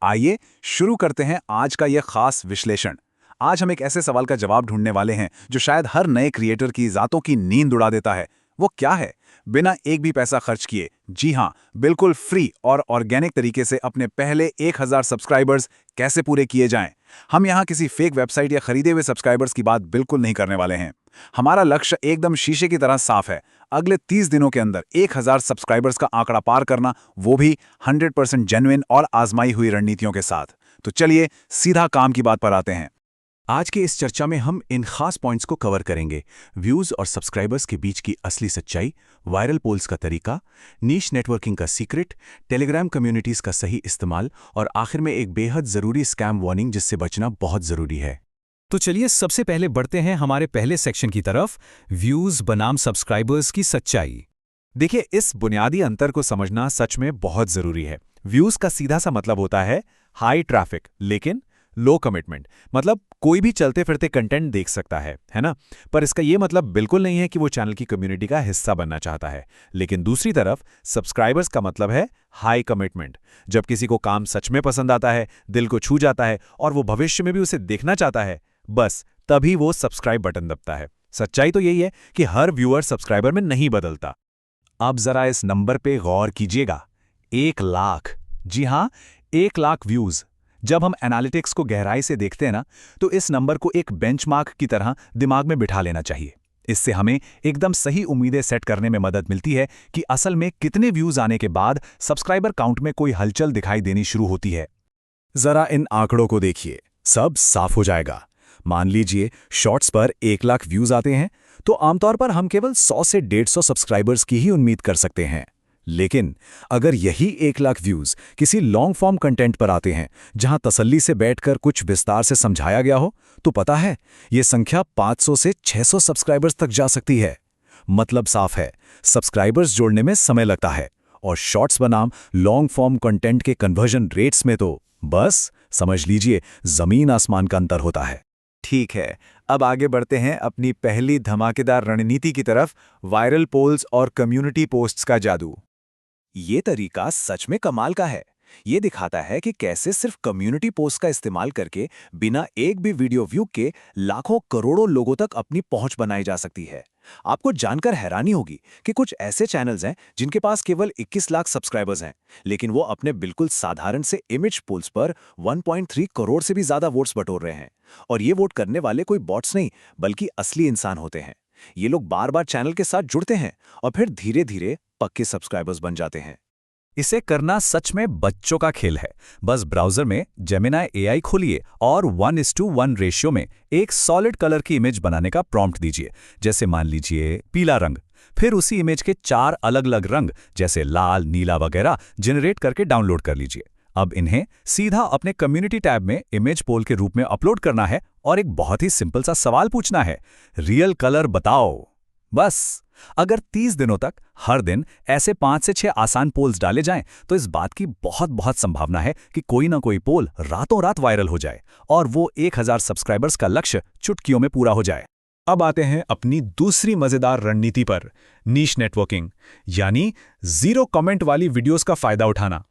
आइए शुरू करते हैं आज का यह खास विश्लेषण। आज हम एक ऐसे सवाल का जवाब ढूंढने वाले हैं जो शायद हर नए क्रिएटर की ज़ातों की नींद उड़ा देता है। वो क्या है? बिना एक भी पैसा खर्च किए, जी हाँ, बिल्कुल फ्री और ऑर्गेनिक तरीके से अपने पहले 1000 सब्सक्राइबर्स कैसे पूरे किए जाएं। हम यहाँ किसी फेक वेबसाइट या खरीदे हुए सब्सक्राइबर्स की बात बिल्कुल नहीं करने वाले हैं। हमारा लक्ष्य एकदम शीशे की तरह साफ है। अगले 30 दिनों के अंदर 1000 सब्सक्राइबर्स का आंकड़ा पार करना, वो भी 100% जेन्युइन और आजमाई हुई रणनीतियों के साथ। तो चलिए सीधा काम की बात पर आते हैं। आज की इस चर्चा में हम इन खास पॉइंट्स को कवर करेंगे। व्यूज और सब्सक्राइबर्स के बीच की असली सच्चाई, वायरल पोल्स का तरीका, नीश नेटवर्किंग का सीक्रेट, टेलीग्राम कम्युनिटीज का सही इस्तेमाल और आखिर में एक बेहद जरूरी स्कैम वार्निंग जिससे बचना बहुत जरूरी है। तो चलिए सबसे पहले बढ़ते हैं हमारे पहले सेक्शन की तरफ, व्यूज बनाम सब्सक्राइबर्स की सच्चाई। देखिए, इस बुनियादी अंतर को समझना सच में बहुत जरूरी है। व्यूज का सीधा सा मतलब होता है हाई ट्रैफिक लेकिन लो कमिटमेंट। मतलब कोई भी चलते फिरते कंटेंट देख सकता है ना? पर इसका ये मतलब बिल्कुल नहीं है कि वो चैनल की कम्युनिटी का हिस्सा बनना चाहता है। लेकिन दूसरी तरफ सब्सक्राइबर्स का मतलब है हाई कमिटमेंट। जब किसी को काम सच में पसंद आता है, दिल को छू जाता है और वो भविष्य में भी उसे देखना चाहता है, बस तभी वो सब्सक्राइब बटन दबता है। सच्चाई तो यही है कि हर व्यूअर सब्सक्राइबर में नहीं बदलता। अब जरा इस नंबर पे गौर कीजिएगा, 1 लाख। जी हाँ, 1 लाख व्यूज। जब हम एनालिटिक्स को गहराई से देखते हैं ना, तो इस नंबर को एक बेंचमार्क की तरह दिमाग में बिठा लेना चाहिए। इससे हमें एकदम सही उम्मीदें सेट करने में मदद मिलती है कि असल में कितने व्यूज आने के बाद सब्सक्राइबर काउंट में कोई हलचल दिखाई देनी शुरू होती है। जरा इन आंकड़ों को देखिए, सब साफ हो जाएगा। मान लीजिए शॉर्ट्स पर 1 लाख व्यूज आते हैं, तो आमतौर पर हम केवल 100 से 150 सब्सक्राइबर्स की ही उम्मीद कर सकते हैं। लेकिन अगर यही 1 लाख व्यूज किसी लॉन्ग फॉर्म कंटेंट पर आते हैं, जहां तसल्ली से बैठकर कुछ विस्तार से समझाया गया हो, तो पता है यह संख्या 500 से 600 सब्सक्राइबर्स तक जा सकती है। मतलब साफ है, सब्सक्राइबर्स जोड़ने में समय लगता है और शॉर्ट्स बनाम लॉन्ग फॉर्म कंटेंट के कन्वर्जन रेट्स में तो बस समझ लीजिए जमीन आसमान का अंतर होता है। ठीक है, अब आगे बढ़ते हैं अपनी पहली धमाकेदार रणनीति की तरफ, वायरल पोल्स और कम्युनिटी पोस्ट्स का जादू। ये तरीका सच में कमाल का है। ये दिखाता है कि कैसे सिर्फ कम्युनिटी पोस्ट का इस्तेमाल करके बिना एक भी वीडियो व्यू के लाखों करोड़ों लोगों तक अपनी पहुंच बनाई जा सकती है। आपको जानकर हैरानी होगी कि कुछ ऐसे चैनल्स हैं जिनके पास केवल 21 लाख सब्सक्राइबर्स हैं, लेकिन वो अपने बिल्कुल साधारण से इमेज पोल्स पर 1.3 करोड़ से भी ज्यादा वोट्स बटोर रहे हैं। और ये वोट करने वाले कोई बॉट्स नहीं, बल्कि असली इंसान होते हैं। ये लोग बार बार चैनल के साथ जुड़ते हैं और फिर धीरे धीरे पक्के सब्सक्राइबर्स बन जाते हैं। इसे करना सच में बच्चों का खेल है। बस ब्राउजर में जेमिनाई एआई खोलिए और 1:1 रेशियो में एक सॉलिड कलर की इमेज बनाने का प्रॉम्प्ट दीजिए। जैसे मान लीजिए पीला रंग। फिर उसी इमेज के 4 अलग-अलग रंग जैसे लाल, नीला वगैरह जनरेट करके डाउनलोड कर लीजिए। अब इन्हें सीधा अपने कम्युनिटी टैब में इमेज पोल के रूप में अपलोड करना है और एक बहुत ही सिंपल सा सवाल पूछना है, रियल कलर बताओ। बस अगर 30 दिनों तक हर दिन ऐसे 5 से 6 आसान पोल्स डाले जाएं, तो इस बात की बहुत संभावना है कि कोई ना कोई पोल रातों रात वायरल हो जाए और वो 1000 सब्सक्राइबर्स का लक्ष्य चुटकियों में पूरा हो जाए। अब आते हैं अपनी दूसरी मजेदार रणनीति पर, नीश नेटवर्किंग, यानी जीरो कमेंट वाली वीडियोस का फायदा उठाना।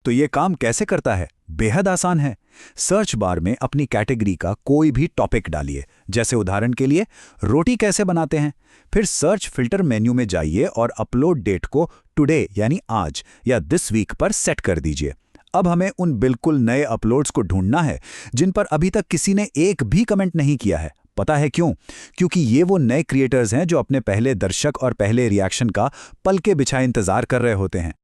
तो ये काम कैसे करता है? बेहद आसान है। सर्च बार में अपनी कैटेगरी का कोई भी टॉपिक डालिए। जैसे उदाहरण के लिए रोटी कैसे बनाते हैं। फिर सर्च फिल्टर मेन्यू में जाइए और अपलोड डेट को टुडे यानी आज या दिस वीक पर सेट कर दीजिए। अब हमें उन बिल्कुल नए अपलोड्स को ढूंढना है जिन पर अभी तक किसी ने एक भी कमेंट नहीं किया है। पता है क्यों? क्योंकि ये वो नए क्रिएटर्स हैं जो अपने पहले दर्शक और पहले रिएक्शन का पल के बिछाए इंतजार कर रहे होते हैं।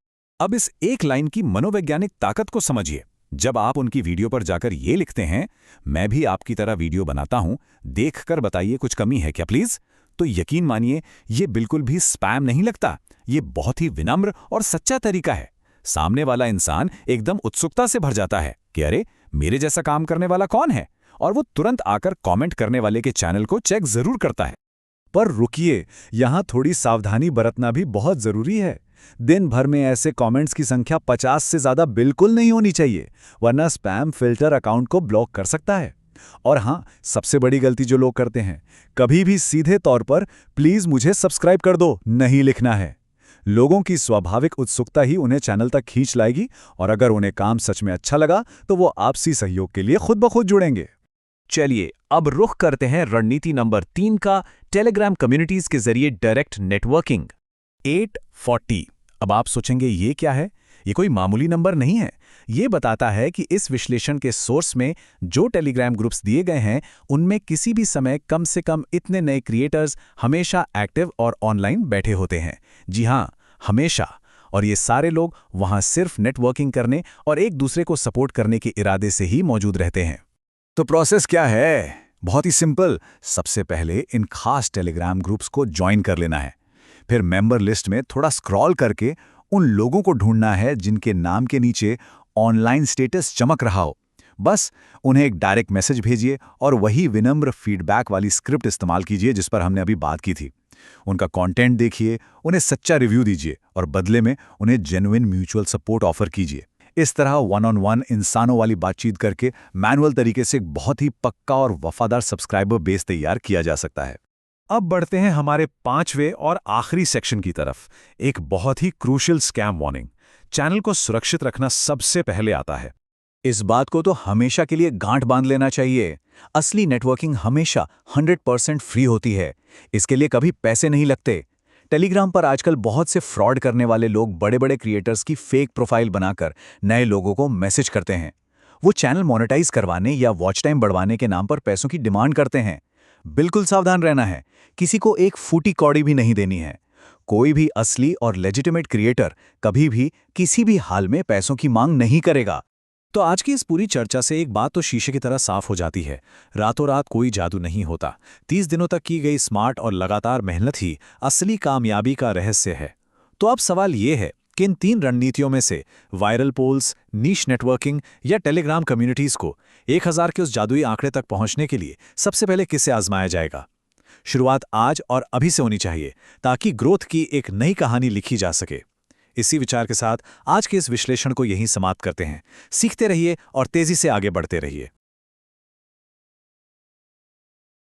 अब इस एक लाइन की मनोवैज्ञानिक ताकत को समझिए। जब आप उनकी वीडियो पर जाकर ये लिखते हैं, मैं भी आपकी तरह वीडियो बनाता हूं, देखकर बताइए कुछ कमी है क्या प्लीज, तो यकीन मानिए ये बिल्कुल भी स्पैम नहीं लगता। ये बहुत ही विनम्र और सच्चा तरीका है। सामने वाला इंसान एकदम उत्सुकता से भर जाता है कि अरे मेरे जैसा काम करने वाला कौन है, और वो तुरंत आकर कमेंट करने वाले के चैनल को चेक जरूर करता है। पर रुकिए, यहां थोड़ी सावधानी बरतना भी बहुत जरूरी है। दिन भर में ऐसे कमेंट्स की संख्या 50 से ज्यादा बिल्कुल नहीं होनी चाहिए, वरना स्पैम फिल्टर अकाउंट को ब्लॉक कर सकता है। और हाँ, सबसे बड़ी गलती जो लोग करते हैं, कभी भी सीधे तौर पर प्लीज मुझे सब्सक्राइब कर दो नहीं लिखना है। लोगों की स्वाभाविक उत्सुकता ही उन्हें चैनल तक खींच लाएगी और अगर उन्हें काम सच में अच्छा लगा तो वो आपसी सहयोग के लिए खुद ब खुद जुड़ेंगे। चलिए अब रुख करते हैं रणनीति नंबर 3 का, टेलीग्राम कम्युनिटीज के जरिए डायरेक्ट नेटवर्किंग। 840। अब आप सोचेंगे ये क्या है? ये कोई मामूली नंबर नहीं है। ये बताता है कि इस विश्लेषण के सोर्स में जो टेलीग्राम ग्रुप्स दिए गए हैं उनमें किसी भी समय कम से कम इतने नए क्रिएटर्स हमेशा एक्टिव और ऑनलाइन बैठे होते हैं। जी हाँ, हमेशा। और ये सारे लोग वहाँ सिर्फ नेटवर्किंग करने और एक दूसरे को सपोर्ट करने के इरादे से ही मौजूद रहते हैं। तो प्रोसेस क्या है? बहुत ही सिंपल। सबसे पहले इन खास टेलीग्राम ग्रुप्स को ज्वाइन कर लेना है। फिर मेंबर लिस्ट में थोड़ा स्क्रॉल करके उन लोगों को ढूंढना है जिनके नाम के नीचे ऑनलाइन स्टेटस चमक रहा हो। बस उन्हें एक डायरेक्ट मैसेज भेजिए और वही विनम्र फीडबैक वाली स्क्रिप्ट इस्तेमाल कीजिए जिस पर हमने अभी बात की थी। उनका कंटेंट देखिए, उन्हें सच्चा रिव्यू दीजिए और बदले में उन्हें जेन्युइन म्यूचुअल सपोर्ट ऑफर कीजिए। इस तरह वन ऑन वन इंसानों वाली बातचीत करके मैनुअल तरीके से एक बहुत ही पक्का और वफादार सब्सक्राइबर बेस तैयार किया जा सकता है। अब बढ़ते हैं हमारे 5वें और आखिरी सेक्शन की तरफ, एक बहुत ही क्रूशियल स्कैम वार्निंग। चैनल को सुरक्षित रखना सबसे पहले आता है। इस बात को तो हमेशा के लिए गांठ बांध लेना चाहिए। असली नेटवर्किंग हमेशा 100% फ्री होती है। इसके लिए कभी पैसे नहीं लगते। टेलीग्राम पर आजकल बहुत से फ्रॉड करने वाले लोग बड़े बड़े क्रिएटर्स की फेक प्रोफाइल बनाकर नए लोगों को मैसेज करते हैं। वो चैनल मोनेटाइज करवाने या वॉच टाइम बढ़वाने के नाम पर पैसों की डिमांड करते हैं। बिल्कुल सावधान रहना है, किसी को एक फूटी कौड़ी भी नहीं देनी है। कोई भी असली और लेजिटिमेट क्रिएटर कभी भी किसी भी हाल में पैसों की मांग नहीं करेगा। तो आज की इस पूरी चर्चा से एक बात तो शीशे की तरह साफ हो जाती है, रातों रात कोई जादू नहीं होता। 30 दिनों तक की गई स्मार्ट और लगातार मेहनत ही असली कामयाबी का रहस्य है। तो अब सवाल ये है कि इन 3 रणनीतियों में से वायरल पोल्स, नीश नेटवर्किंग या टेलीग्राम कम्युनिटीज को 1000 के उस जादुई आंकड़े तक पहुंचने के लिए सबसे पहले किससे आजमाया जाएगा? शुरुआत आज और अभी से होनी चाहिए ताकि ग्रोथ की एक नई कहानी लिखी जा सके। इसी विचार के साथ आज के इस विश्लेषण को यहीं समाप्त करते हैं। सीखते रहिए और तेजी से आगे बढ़ते रहिए।